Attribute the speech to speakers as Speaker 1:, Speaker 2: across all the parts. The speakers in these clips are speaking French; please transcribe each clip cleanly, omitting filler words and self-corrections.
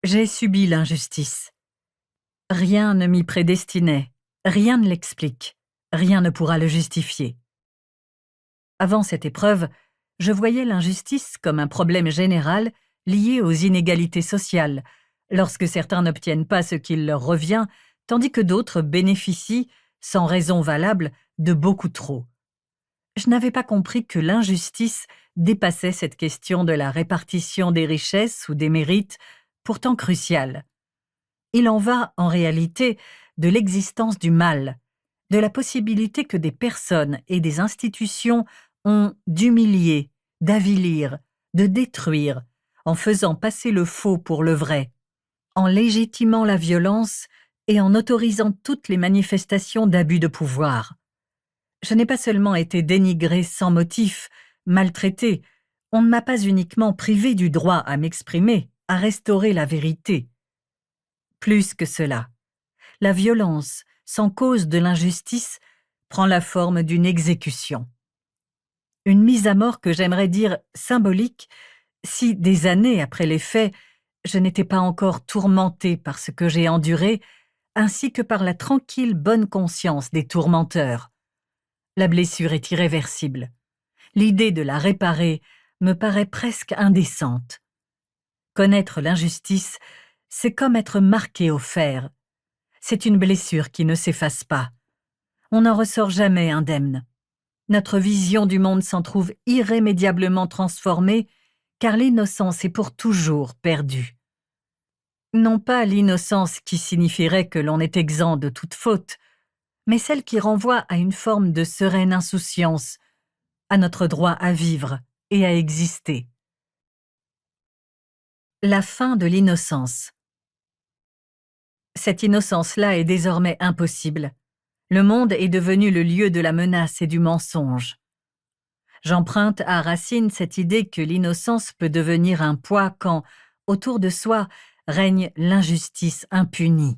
Speaker 1: J'ai subi l'injustice. Rien ne m'y prédestinait, rien ne l'explique, rien ne pourra le justifier. Avant cette épreuve, je voyais l'injustice comme un problème général lié aux inégalités sociales, lorsque certains n'obtiennent pas ce qu'il leur revient, tandis que d'autres bénéficient, sans raison valable, de beaucoup trop. Je n'avais pas compris que l'injustice dépassait cette question de la répartition des richesses ou des mérites, pourtant cruciale. Il en va, en réalité, de l'existence du mal, de la possibilité que des personnes et des institutions ont d'humilier, d'avilir, de détruire, en faisant passer le faux pour le vrai, en légitimant la violence et en autorisant toutes les manifestations d'abus de pouvoir. Je n'ai pas seulement été dénigrée sans motif, maltraitée, on ne m'a pas uniquement privée du droit à m'exprimer, à restaurer la vérité. Plus que cela, la violence, sans cause de l'injustice, prend la forme d'une exécution. Une mise à mort que j'aimerais dire symbolique, si des années après les faits, je n'étais pas encore tourmentée par ce que j'ai enduré, ainsi que par la tranquille bonne conscience des tourmenteurs. La blessure est irréversible. L'idée de la réparer me paraît presque indécente. Connaître l'injustice, c'est comme être marqué au fer. C'est une blessure qui ne s'efface pas. On n'en ressort jamais indemne. Notre vision du monde s'en trouve irrémédiablement transformée, car l'innocence est pour toujours perdue. Non pas l'innocence qui signifierait que l'on est exempt de toute faute, mais celle qui renvoie à une forme de sereine insouciance, à notre droit à vivre et à exister. La fin de l'innocence. Cette innocence-là est désormais impossible. Le monde est devenu le lieu de la menace et du mensonge. J'emprunte à Racine cette idée que l'innocence peut devenir un poids quand, autour de soi, règne l'injustice impunie.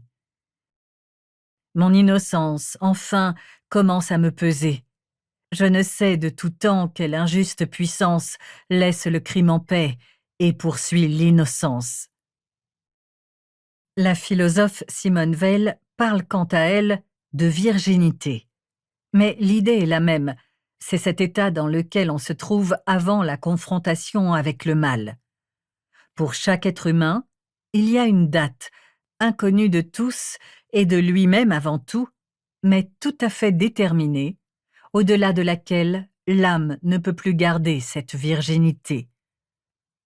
Speaker 1: Mon innocence, enfin, commence à me peser. Je ne sais de tout temps quelle injuste puissance laisse le crime en paix et poursuit l'innocence. La philosophe Simone Weil parle quant à elle de virginité. Mais l'idée est la même, c'est cet état dans lequel on se trouve avant la confrontation avec le mal. Pour chaque être humain, il y a une date, inconnue de tous et de lui-même avant tout, mais tout à fait déterminée, au-delà de laquelle l'âme ne peut plus garder cette virginité.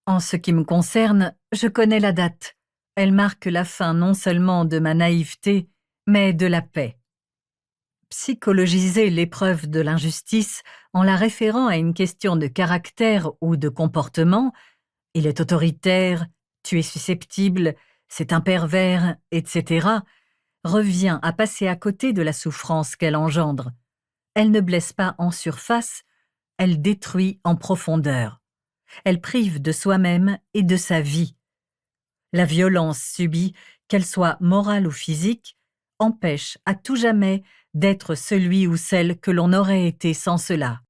Speaker 1: En ce qui me concerne, je connais la date. Elle marque la fin non seulement de ma naïveté, mais de la paix. Psychologiser l'épreuve de l'injustice en la référant à une question de caractère ou de comportement, il est autoritaire, tu es susceptible, c'est un pervers, etc., revient à passer à côté de la souffrance qu'elle engendre. Elle ne blesse pas en surface, elle détruit en profondeur. Elle prive de soi-même et de sa vie. La violence subie, qu'elle soit morale ou physique, empêche à tout jamais d'être celui ou celle que l'on aurait été sans cela.